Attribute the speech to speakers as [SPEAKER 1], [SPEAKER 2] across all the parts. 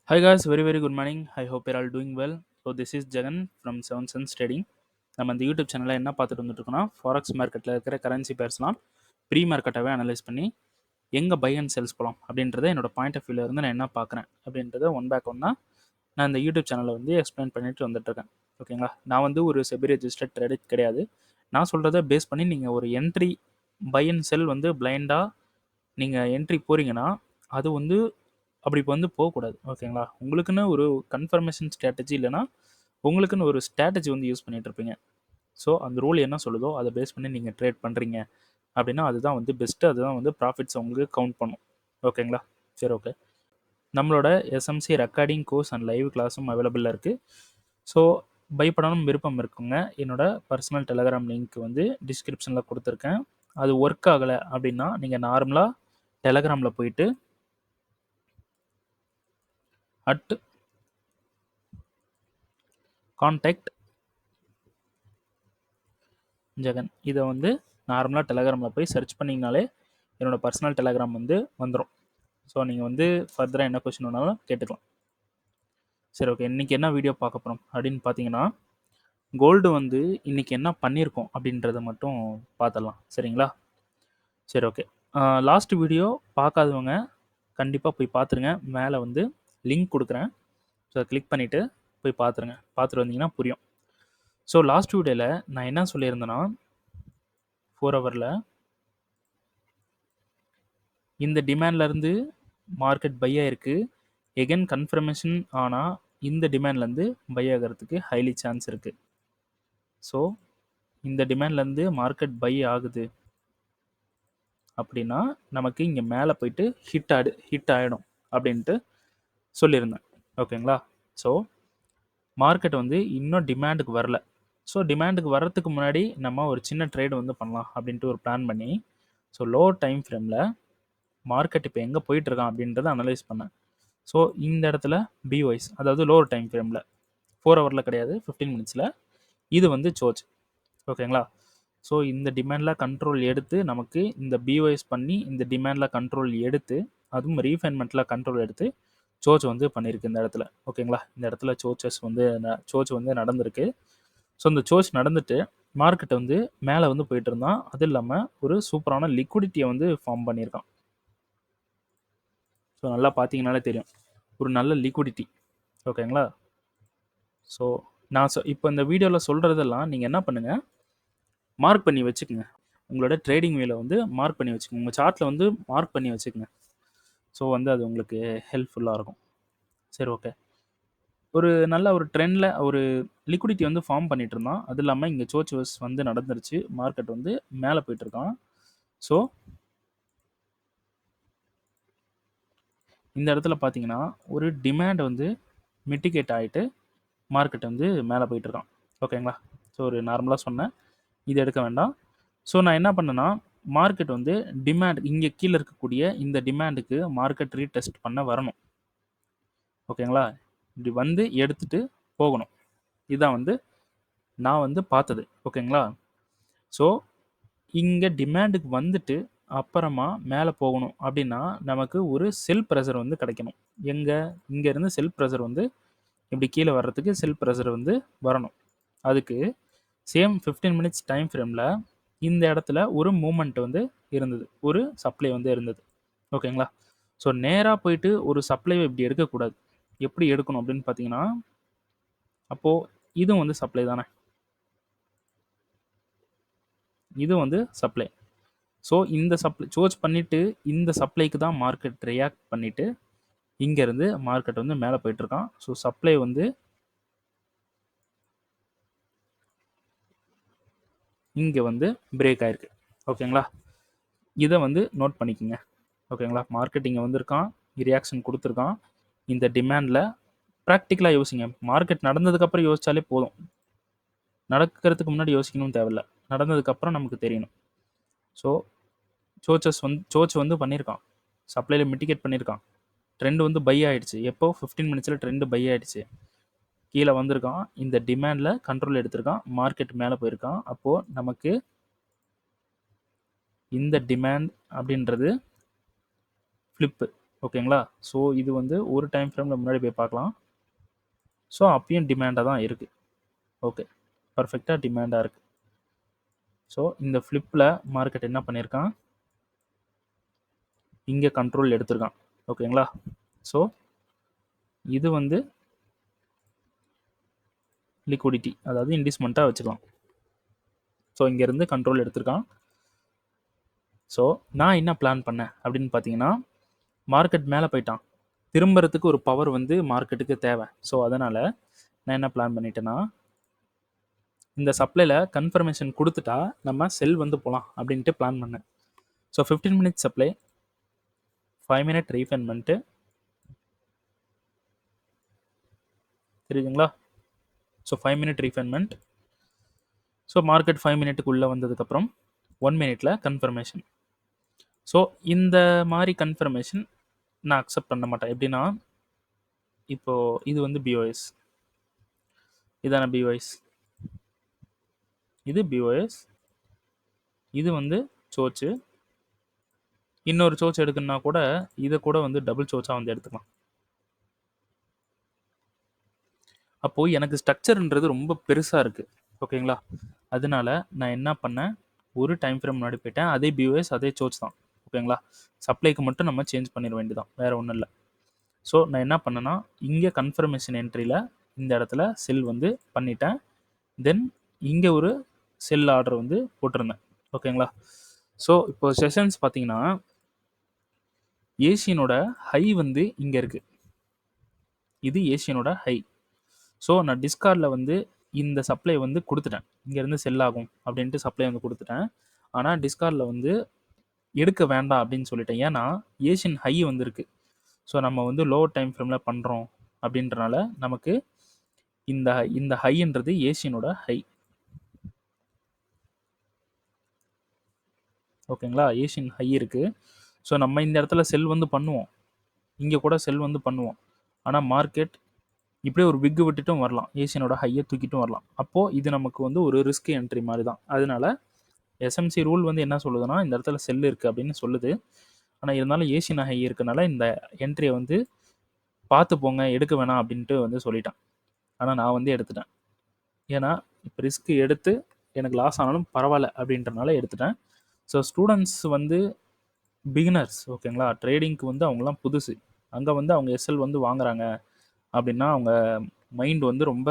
[SPEAKER 1] Hi guys, very good morning. I hope you're all doing well. So this is Jagan from Seven Sense Trading. நம்ம இந்த YouTube சேனலில் என்ன பார்த்துட்டு வந்துட்டு இருக்கோம்னா ஃபாரெக்ஸ் மார்க்கெட்டில் இருக்கிற கரன்சி பேர்ஸ்லாம் ப்ரீ மார்க்கெட்டாகவே அனலைஸ் பண்ணி எங்கே பை அண்ட் செல்ஸ் போகலாம் அப்படின்றத என்னோட பாயிண்ட் ஆஃப் வியூவில் இருந்து நான் என்ன பார்க்குறேன் அப்படின்றத ஒன் பேக் ஒன்னா நான் இந்த யூடியூப் சேனலில் வந்து எக்ஸ்பிளைன் பண்ணிட்டு வந்துட்டுருக்கேன். ஓகேங்களா, நான் வந்து ஒரு செபி ரெஜிஸ்டர்ட் ட்ரேடர் கிடையாது. நான் சொல்கிறத பேஸ் பண்ணி நீங்கள் ஒரு என்ட்ரி பை அண்ட் செல் வந்து பிளைண்டாக நீங்கள் என்ட்ரி போகிறீங்கன்னா அது வந்து அப்படி வந்து போகக்கூடாது. ஓகேங்களா, உங்களுக்குன்னு ஒரு கன்ஃபர்மேஷன் ஸ்ட்ராட்டஜி இல்லைனா உங்களுக்குன்னு ஒரு ஸ்ட்ராட்டஜி வந்து யூஸ் பண்ணிட்டு இருப்பீங்க. ஸோ அந்த ரூல் என்ன சொல்லுதோ அதை பேஸ் பண்ணி நீங்கள் ட்ரேட் பண்ணுறீங்க அப்படின்னா அதுதான் வந்து பெஸ்ட்டு, அதுதான் வந்து ப்ராஃபிட்ஸ் உங்களுக்கு கவுண்ட் பண்ணும். ஓகேங்களா, சரி ஓகே. நம்மளோட SMC recording course and live கிளாஸும் அவைலபிளாக இருக்குது. ஸோ பை பண்ணணும் விருப்பம் இருக்குங்க, என்னோட பர்சனல் டெலகிராம் லிங்க் வந்து டிஸ்கிரிப்ஷனில் கொடுத்துருக்கேன். அது ஒர்க் ஆகலை அப்படின்னா நீங்கள் நார்மலாக டெலகிராமில் போயிட்டு கான்டாக்ட் ஜெகன் இதை வந்து நார்மலாக டெலகிராமில் போய் சர்ச் பண்ணிங்கனாலே என்னோடய பர்சனல் டெலகிராம் வந்து வந்துடும். ஸோ நீங்கள் வந்து ஃபர்தராக என்ன கொஸ்டின் வேணாலும் கேட்டுக்கலாம். சரி ஓகே, இன்றைக்கி என்ன வீடியோ பார்க்க போகிறோம் அப்படின்னு பார்த்தீங்கன்னா கோல்டு வந்து இன்றைக்கி என்ன பண்ணியிருக்கோம் அப்படின்றத மட்டும் பார்த்துடலாம். சரிங்களா, சரி ஓகே. லாஸ்ட் வீடியோ பார்க்காதவங்க கண்டிப்பாக போய் பார்த்துருங்க. மேலே வந்து லிங்க் கொடுக்குறேன். ஸோ அதை கிளிக் பண்ணிவிட்டு போய் பார்த்துருங்க. பார்த்துட்டு வந்தீங்கன்னா புரியும். ஸோ லாஸ்ட் வீடியோவில் நான் என்ன சொல்லியிருந்தேன்னா 4 ஹவரில் இந்த டிமாண்ட்லேருந்து மார்க்கெட் பை ஆகிருக்கு. எகென் கன்ஃபர்மேஷன் ஆனால் இந்த டிமாண்ட்லேருந்து பை ஆகிறதுக்கு ஹைலி சான்ஸ் இருக்குது. ஸோ இந்த டிமாண்ட்லேருந்து மார்க்கெட் பை ஆகுது அப்படின்னா நமக்கு இங்கே மேலே போயிட்டு ஹிட் ஆகிடும் அப்படின்ட்டு சொல்லியிருந்தேன். ஓகேங்களா, ஸோ மார்க்கெட் வந்து இன்னும் டிமாண்டுக்கு வரல. ஸோ டிமாண்டுக்கு வர்றதுக்கு முன்னாடி நம்ம ஒரு சின்ன ட்ரேடு வந்து பண்ணலாம் அப்படின்ட்டு ஒரு பிளான் பண்ணி ஸோ லோ டைம் ஃப்ரேமில் மார்க்கெட் இப்போ எங்கே போயிட்டுருக்கான் அப்படின்றத அனலைஸ் பண்ணேன். ஸோ இந்த இடத்துல பிஒய்ஸ், அதாவது லோவர் டைம் ஃப்ரேமில் 4 ஹவரில் கிடையாது, 15 மினிட்ஸில் இது வந்து சோச். ஓகேங்களா, ஸோ இந்த டிமாண்டில் கண்ட்ரோல் எடுத்து நமக்கு இந்த பிஒய்ஸ் பண்ணி இந்த டிமாண்டில் கண்ட்ரோல் எடுத்து அதுவும் ரீஃபைன்மெண்ட்டில் கண்ட்ரோல் எடுத்து சோச் வந்து பண்ணியிருக்கு இந்த இடத்துல. ஓகேங்களா, இந்த இடத்துல சோச் வந்து நடந்திருக்கு. ஸோ இந்த சோச் நடந்துட்டு மார்க்கெட்டை வந்து மேலே வந்து போயிட்டு இருந்தான். அது இல்லாமல் ஒரு சூப்பரான லிக்விடிட்டியை வந்து ஃபார்ம் பண்ணியிருக்கான். ஸோ நல்லா பார்த்தீங்கனாலே தெரியும், ஒரு நல்ல லிக்விடிட்டி. ஓகேங்களா, ஸோ நான் இப்போ இந்த வீடியோவில் சொல்கிறதெல்லாம் நீங்கள் என்ன பண்ணுங்கள், மார்க் பண்ணி வச்சுக்கோங்க. உங்களோட ட்ரேடிங் வேல வந்து மார்க் பண்ணி வச்சுக்கோங்க. உங்கள் சார்ட்டில் வந்து மார்க் பண்ணி வச்சுக்கோங்க. ஸோ வந்து அது உங்களுக்கு ஹெல்ப்ஃபுல்லாக இருக்கும். சரி ஓகே, ஒரு நல்ல ஒரு ட்ரெண்டில் ஒரு லிக்விடிட்டி வந்து ஃபார்ம் பண்ணிட்டு இருந்தான். அது இல்லாமல் இங்கே சோச் வந்து நடந்துருச்சு. மார்க்கெட் வந்து மேலே போயிட்டுருக்கான். ஸோ இந்த இடத்துல பார்த்தீங்கன்னா ஒரு டிமாண்ட் வந்து மிட்டிகேட் ஆகிட்டு மார்க்கெட் வந்து மேலே போயிட்டுருக்கான். ஓகேங்களா, ஸோ ஒரு நார்மலாக சொன்னேன், இது எடுக்க வேண்டாம். ஸோ நான் என்ன பண்ணேன்னா மார்க்கெட் வந்து டிமாண்ட் இங்கே கீழே இருக்கக்கூடிய இந்த டிமாண்டுக்கு மார்க்கெட் ரீடெஸ்ட் பண்ண வரணும். ஓகேங்களா, இப்படி வந்து எடுத்துகிட்டு போகணும். இதுதான் வந்து நான் வந்து பார்த்தது. ஓகேங்களா, ஸோ இங்கே டிமாண்டுக்கு வந்துட்டு அப்புறமா மேலே போகணும் அப்படின்னா நமக்கு ஒரு செல் ப்ரெஷர் வந்து கிடைக்கணும். இங்கேருந்து செல் ப்ரெஷர் வந்து இப்படி கீழே வர்றதுக்கு செல் ப்ரெஷர் வந்து வரணும். அதுக்கு சேம் 15 மினிட்ஸ் டைம் ஃப்ரேமில் இந்த இடத்துல ஒரு மூமெண்ட் வந்து இருந்தது, ஒரு சப்ளை வந்து இருந்தது. ஓகேங்களா, ஸோ நேராக போயிட்டு ஒரு சப்ளை இப்படி எடுக்கக்கூடாது. எப்படி எடுக்கணும் அப்படின்னு பார்த்தீங்கன்னா அப்போது இதுவும் வந்து சப்ளை தானே, இது வந்து சப்ளை. ஸோ இந்த சப்ளை சோச் பண்ணிவிட்டு இந்த சப்ளைக்கு தான் மார்க்கெட் ரியாக்ட் பண்ணிவிட்டு இங்கேருந்து மார்க்கெட் வந்து மேலே போயிட்டுருக்கான். ஸோ சப்ளை வந்து இங்கே வந்து பிரேக் ஆகிருக்கு. ஓகேங்களா, இதை வந்து நோட் பண்ணிக்கோங்க. ஓகேங்களா, மார்க்கெட் இங்கே வந்திருக்கான், ரியாக்ஷன் கொடுத்துருக்கான். இந்த டிமாண்டில் ப்ராக்டிக்கலாக யோசிங்க. மார்க்கெட் நடந்ததுக்கப்புறம் யோசித்தாலே போதும், நடக்கிறதுக்கு முன்னாடி யோசிக்கணும்னு தேவையில்ல. நடந்ததுக்கப்புறம் நமக்கு தெரியணும். ஸோ சோச் வந்து பண்ணியிருக்கான், சப்ளையில் மிட்டிகேட் பண்ணியிருக்கான். ட்ரெண்ட் வந்து பை ஆகிடுச்சு. எப்போ 15 மினிட்ஸில் ட்ரெண்டு பை ஆகிடுச்சு. கீழே வந்திருக்கான், இந்த டிமாண்டில் கண்ட்ரோல் எடுத்திருக்கான், மார்க்கெட் மேலே போயிருக்கான். அப்போது நமக்கு இந்த டிமாண்ட் அப்படின்றது ஃப்ளிப்பு. ஓகேங்களா? ஸோ இது வந்து ஒரு டைம் ஃப்ரேமில் முன்னாடி போய் பார்க்கலாம். ஸோ அப்பயும் டிமாண்டாக தான் இருக்குது. ஓகே, பர்ஃபெக்டாக டிமாண்டாக இருக்குது. ஸோ இந்த ஃப்ளிப்பில் மார்க்கெட் என்ன பண்ணியிருக்கான், இங்கே கண்ட்ரோல் எடுத்திருக்கான். ஓகேங்களா? ஸோ இது வந்து லிக்விடிட்டி, அதாவது இன்டிஸ்மெண்ட்டாக வச்சுக்கலாம். ஸோ இங்கேருந்து கண்ட்ரோல் எடுத்திருக்கான். ஸோ நான் என்ன பிளான் பண்ணேன் அப்படின்னு பார்த்தீங்கன்னா, மார்க்கெட் மேலே போயிட்டான், திரும்புறதுக்கு ஒரு பவர் வந்து மார்க்கெட்டுக்கு தேவை. ஸோ அதனால் நான் என்ன பிளான் பண்ணிட்டேன்னா, இந்த சப்ளையில் கன்ஃபர்மேஷன் கொடுத்துட்டா நம்ம செல் வந்து போகலாம் அப்படின்ட்டு பிளான் பண்ணேன். ஸோ 15 மினிட்ஸ் சப்ளை, 5 மினிட் ரீஃபைன்மெண்ட்டு, தெரியுதுங்களா? So 5 minute refinement. So market 5 மினிட்டுக்குள்ளே வந்ததுக்கப்புறம் 1 மினிட்ல கன்ஃபர்மேஷன். ஸோ இந்த மாதிரி கன்ஃபர்மேஷன் நான் அக்செப்ட் பண்ண மாட்டேன். எப்படின்னா, இப்போது இது வந்து பிஓஎஸ், இதான பிஓஎஸ், இது பிஓஎஸ், இது வந்து சோச்சு. இன்னொரு சோச் எடுக்கணும்னா கூட இதை கூட வந்து டபுள் சோச்சாக வந்து எடுத்துக்கலாம். அப்போது எனக்கு ஸ்ட்ரக்சர்ன்றது ரொம்ப பெருசாக இருக்குது. ஓகேங்களா? அதனால நான் என்ன பண்ணேன், ஒரு டைம் ஃப்ரேம் முன்னாடி போயிட்டேன். அதே பிஓஎஸ், அதே சோச் தான். ஓகேங்களா? சப்ளைக்கு மட்டும் நம்ம சேஞ்ச் பண்ணிட வேண்டியதான், வேறு ஒன்றும் இல்லை. ஸோ நான் என்ன பண்ணேன்னா, இங்கே கன்ஃபர்மேஷன் என்ட்ரியில் இந்த இடத்துல செல் வந்து பண்ணிட்டேன். தென் இங்கே ஒரு செல் ஆர்டர் வந்து போட்டிருந்தேன். ஓகேங்களா? ஸோ இப்போ செஷன்ஸ் பார்த்தீங்கன்னா, ஏசியனோட ஹை வந்து இங்கே இருக்குது. இது ஏசியனோட ஹை. ஸோ நான் டிஸ்கார்டில் வந்து இந்த சப்ளை வந்து கொடுத்துட்டேன், இங்கேருந்து செல் ஆகும் அப்படின்ட்டு சப்ளை வந்து கொடுத்துட்டேன். ஆனால் டிஸ்கார்டில் வந்து எடுக்க வேண்டாம் அப்படின்னு சொல்லிட்டேன். ஏன்னா ஏசியன் ஹை வந்துருக்கு. ஸோ நம்ம வந்து லோவர் டைம் ஃப்ரேமில் பண்ணுறோம் அப்படின்றனால நமக்கு இந்த இந்த ஹைன்றது ஏசியனோட ஹை. ஓகேங்களா? ஏசியன் ஹை இருக்குது. ஸோ நம்ம இந்த இடத்துல செல் வந்து பண்ணுவோம், இங்கே கூட செல் வந்து பண்ணுவோம். ஆனால் மார்க்கெட் இப்படியே ஒரு விக்கு விட்டுட்டும் வரலாம், ஏசியனோட ஹையை தூக்கிட்டும் வரலாம். அப்போது இது நமக்கு வந்து ஒரு ரிஸ்க் என்ட்ரி மாதிரி தான். அதனால எஸ்எம்சி ரூல் வந்து என்ன சொல்லுதுன்னா, இந்த இடத்துல செல் இருக்குது அப்படின்னு சொல்லுது. ஆனால் இருந்தாலும் ஏசியன் ஹை இருக்கனால இந்த என்ட்ரியை வந்து பார்த்து போங்க, எடுக்க வேணாம் அப்படின்ட்டு வந்து சொல்லிட்டான். ஆனால் நான் வந்து எடுத்துட்டேன். ஏன்னா இப்போ ரிஸ்க் எடுத்து எனக்கு லாஸ் ஆனாலும் பரவாயில்ல அப்படின்றனால எடுத்துட்டேன். ஸோ ஸ்டூடெண்ட்ஸ் வந்து பிகினர்ஸ், ஓகேங்களா? ட்ரேடிங்க்கு வந்து அவங்களாம் புதுசு. அங்கே வந்து அவங்க எஸ்எல் வந்து வாங்குறாங்க அப்படின்னா அவங்க மைண்ட் வந்து ரொம்ப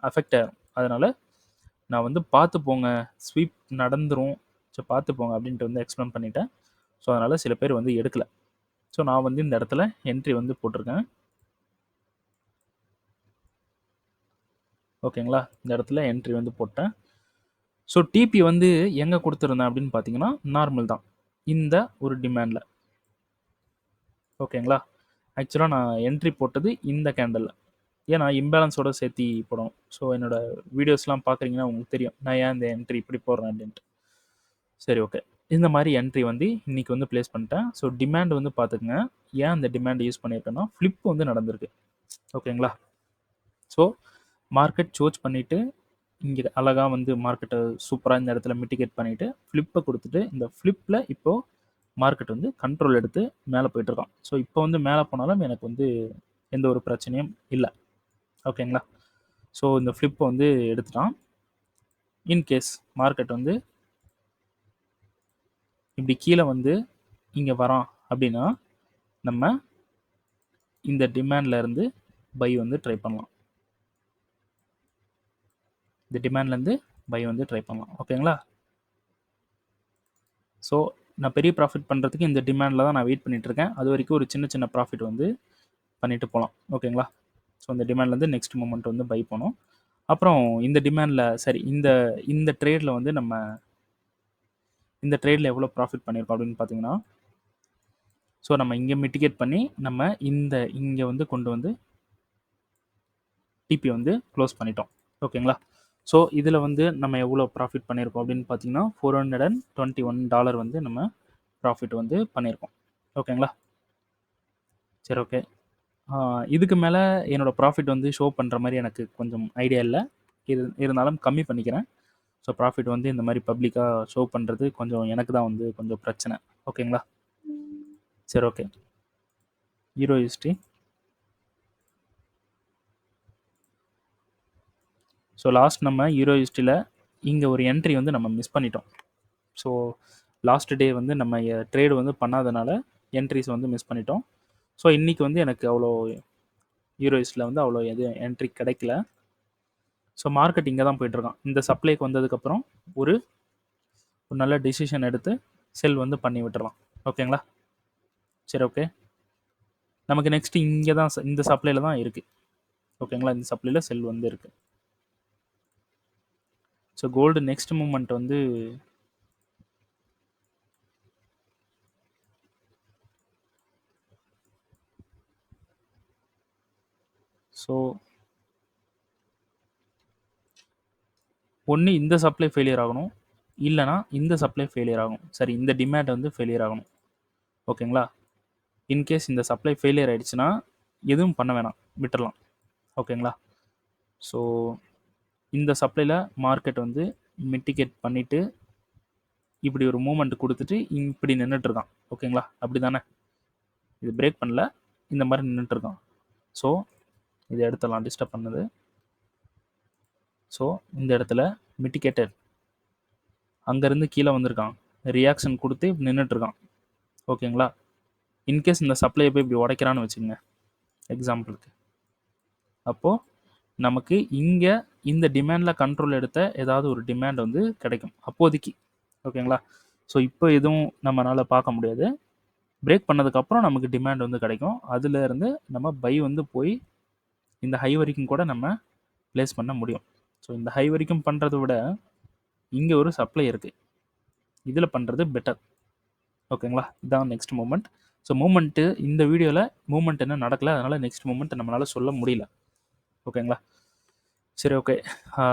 [SPEAKER 1] அஃபெக்ட் ஆகும். அதனால் நான் வந்து பார்த்து போங்க, ஸ்வீப் நடந்துரும், ஸோ பார்த்து போங்க அப்படின்ட்டு வந்து எக்ஸ்பிளைன் பண்ணிட்டேன். ஸோ அதனால் சில பேர் வந்து எடுக்கலை. ஸோ நான் வந்து இந்த இடத்துல என்ட்ரி வந்து போட்டிருக்கேன். ஓகேங்களா? இந்த இடத்துல என்ட்ரி வந்து போட்டேன். ஸோ டிபி வந்து எங்கே கொடுத்துருந்தேன் அப்படின்னு பார்த்தீங்கன்னா, நார்மல் தான், இந்த ஒரு டிமாண்டில். ஓகேங்களா? ஆக்சுவலாக நான் என்ட்ரி போட்டது இந்த கேண்டலில். ஏன்னா இம்பேலன்ஸோட சேர்த்தி போடும். ஸோ என்னோடய வீடியோஸ்லாம் பார்க்குறீங்கன்னா உங்களுக்கு தெரியும் நான் ஏன் இந்த என்ட்ரி இப்படி போடுறேன் அப்படின்ட்டு. சரி, ஓகே. இந்த மாதிரி என்ட்ரி வந்து இன்றைக்கி வந்து ப்ளேஸ் பண்ணிட்டேன். ஸோ டிமாண்ட் வந்து பார்த்துக்குங்க. ஏன் அந்த டிமாண்ட் யூஸ் பண்ணியிருக்கேன்னா, ஃப்ளிப் வந்து நடந்திருக்கு. ஓகேங்களா? ஸோ மார்க்கெட் சோச் பண்ணிவிட்டு இங்கே அழகாக வந்து மார்க்கெட்டை சூப்பராக இந்த இடத்துல மிட்டிகேட் பண்ணிவிட்டு ஃப்ளிப்பை கொடுத்துட்டு, இந்த ஃப்ளிப்பில் இப்போது மார்க்கெட் வந்து கண்ட்ரோல் எடுத்து மேலே போயிட்டுருக்கான். ஸோ இப்போ வந்து மேலே போனாலும் எனக்கு வந்து எந்த ஒரு பிரச்சனையும் இல்லை. ஓகேங்களா? ஸோ இந்த ஃப்ளிப்பை வந்து எடுத்துட்டான். இன்கேஸ் மார்க்கெட் வந்து இப்படி கீழே வந்து இங்கே வரான் அப்படின்னா, நம்ம இந்த டிமாண்டில் இருந்து பை வந்து ட்ரை பண்ணலாம். இந்த டிமாண்ட்லேருந்து பை வந்து ட்ரை பண்ணலாம். ஓகேங்களா? ஸோ நான் பெரிய ப்ராஃபிட் பண்ணுறதுக்கு இந்த டிமாண்டில் தான் நான் வெயிட் பண்ணிகிட்ருக்கேன். அது வரைக்கும் ஒரு சின்ன சின்ன ப்ராஃபிட் வந்து பண்ணிவிட்டு போகலாம். ஓகேங்களா? ஸோ இந்த டிமாண்ட்லேருந்து நெக்ஸ்ட் மூமெண்ட் வந்து பை பண்ணோம். அப்புறம் இந்த டிமாண்டில் சரி, இந்த இந்த ட்ரேடில் வந்து நம்ம இந்த ட்ரேடில் எவ்வளோ ப்ராஃபிட் பண்ணியிருக்கோம் அப்படின்னு பார்த்தீங்கன்னா, ஸோ நம்ம இங்கே மிட்டிகேட் பண்ணி நம்ம இங்கே வந்து கொண்டு வந்து டிபி வந்து க்ளோஸ் பண்ணிட்டோம். ஓகேங்களா? ஸோ இதில் வந்து நம்ம எவ்வளோ ப்ராஃபிட் பண்ணியிருக்கோம் அப்படின்னு பார்த்தீங்கன்னா, $421 வந்து நம்ம ப்ராஃபிட் வந்து பண்ணியிருக்கோம். ஓகேங்களா? சரி, ஓகே. இதுக்கு மேலே என்னோடய ப்ராஃபிட் வந்து ஷோ பண்ணுற மாதிரி எனக்கு கொஞ்சம் ஐடியா இல்லை. இருந்தாலும் கம்மி பண்ணிக்கிறேன். ஸோ ப்ராஃபிட் வந்து இந்த மாதிரி பப்ளிக்காக ஷோ பண்ணுறது கொஞ்சம் எனக்கு தான் வந்து கொஞ்சம் பிரச்சனை. ஓகேங்களா? சரி, okay. Euro USD. So last நம்ம யூரோ யூஎஸ்டியில் இங்கே ஒரு என்ட்ரி வந்து நம்ம மிஸ் பண்ணிட்டோம். ஸோ லாஸ்ட் டே வந்து நம்ம ட்ரேடு வந்து பண்ணாதனால என்ட்ரிஸ் வந்து மிஸ் பண்ணிட்டோம். ஸோ இன்றைக்கி வந்து எனக்கு அவ்வளோ யூரோ யூஎஸ்டியில் வந்து அவ்வளோ எதுவும் என்ட்ரி கிடைக்கல. ஸோ மார்க்கெட் இங்கே தான் போயிட்டுருக்கான். இந்த சப்ளைக்கு வந்ததுக்கப்புறம் ஒரு நல்ல டிசிஷன் எடுத்து செல் வந்து பண்ணி விட்டுறலாம். ஓகேங்களா? சரி, ஓகே. நமக்கு நெக்ஸ்ட்டு இங்கே தான் இந்த சப்ளையில் தான் இருக்குது. ஓகேங்களா? இந்த சப்ளையில் செல் வந்து இருக்குது. ஸோ கோல்டு நெக்ஸ்ட் மூமெண்ட் வந்து ஸோ ஒன்று இந்த சப்ளை ஃபெயிலியர் ஆகணும், இல்லைனா இந்த சப்ளை ஃபெயிலியர் ஆகும். சரி, இந்த டிமாண்ட் வந்து ஃபெயிலியர் ஆகணும். ஓகேங்களா? இன்கேஸ் இந்த சப்ளை ஃபெயிலியர் ஆகிடுச்சுன்னா எதுவும் பண்ண வேணாம், விட்டுடலாம். ஓகேங்களா? ஸோ இந்த சப்ளையில் மார்க்கெட் வந்து மிட்டிகேட் பண்ணிவிட்டு இப்படி ஒரு மூமெண்ட் கொடுத்துட்டு இப்படி நின்றுட்டுருக்கான். ஓகேங்களா? அப்படி தானே? இது பிரேக் பண்ணல, இந்த மாதிரி நின்றுட்டுருக்கான். ஸோ இதை எடுத்துடலாம், டிஸ்டர்ப் பண்ணுது. ஸோ இந்த இடத்துல மிட்டிகேட்டட், அங்கேருந்து கீழே வந்திருக்கான், ரியாக்ஷன் கொடுத்து நின்றுட்டுருக்கான். ஓகேங்களா? இன்கேஸ் இந்த சப்ளையை போய் இப்படி உடைக்கிறான்னு வச்சுக்கோங்க எக்ஸாம்பிளுக்கு, அப்போது நமக்கு இங்கே இந்த டிமாண்டில் கண்ட்ரோல் எடுத்த ஏதாவது ஒரு டிமாண்ட் வந்து கிடைக்கும் அப்போதைக்கு. ஓகேங்களா? ஸோ இப்போ எதுவும் நம்மளால் பார்க்க முடியாது. பிரேக் பண்ணதுக்கப்புறம் நமக்கு டிமாண்ட் வந்து கிடைக்கும். அதுலேருந்து நம்ம பை வந்து போய் இந்த ஹை வரைக்கும் கூட நம்ம ப்ளேஸ் பண்ண முடியும். ஸோ இந்த ஹை வரைக்கும் பண்ணுறதை விட இங்கே ஒரு சப்ளை இருக்குது, இதில் பண்ணுறது பெட்டர். ஓகேங்களா? இதான் நெக்ஸ்ட் மூமெண்ட். ஸோ மூமெண்ட்டு இந்த வீடியோவில் மூமெண்ட் என்ன நடக்கலை, அதனால் நெக்ஸ்ட் மூமெண்ட் நம்மளால் சொல்ல முடியல. ஓகேங்களா? சரி, ஓகே.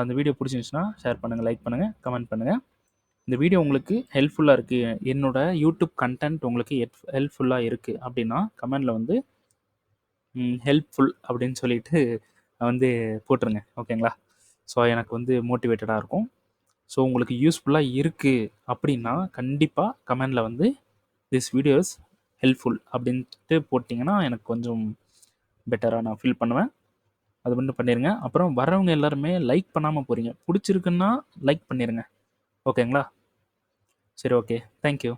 [SPEAKER 1] அந்த வீடியோ பிடிச்சிருந்துச்சுன்னா ஷேர் பண்ணுங்கள், லைக் பண்ணுங்கள், கமெண்ட் பண்ணுங்கள். இந்த வீடியோ உங்களுக்கு ஹெல்ப்ஃபுல்லாக இருக்குது, என்னோடய யூடியூப் கண்டென்ட் உங்களுக்கு ஹெல்ப்ஃபுல்லாக இருக்குது அப்படின்னா கமெண்டில் வந்து ஹெல்ப்ஃபுல் அப்படின்னு சொல்லிட்டு வந்து போட்டுருங்க. ஓகேங்களா? ஸோ எனக்கு வந்து மோட்டிவேட்டடாக இருக்கும். ஸோ உங்களுக்கு யூஸ்ஃபுல்லாக இருக்குது அப்படின்னா கண்டிப்பாக கமெண்டில் வந்து திஸ் வீடியோஸ் ஹெல்ப்ஃபுல் அப்படின்ட்டு போட்டிங்கன்னா எனக்கு கொஞ்சம் பெட்டராக நான் ஃபீல் பண்ணுவேன். அது மட்டும் பண்ணிடுங்க. அப்புறம் வரவங்க எல்லாருமே லைக் பண்ணாமல் போகிறீங்க, பிடிச்சிருக்குன்னா லைக் பண்ணிடுங்க. ஓகேங்களா? சரி, ஓகே. தேங்க்யூ.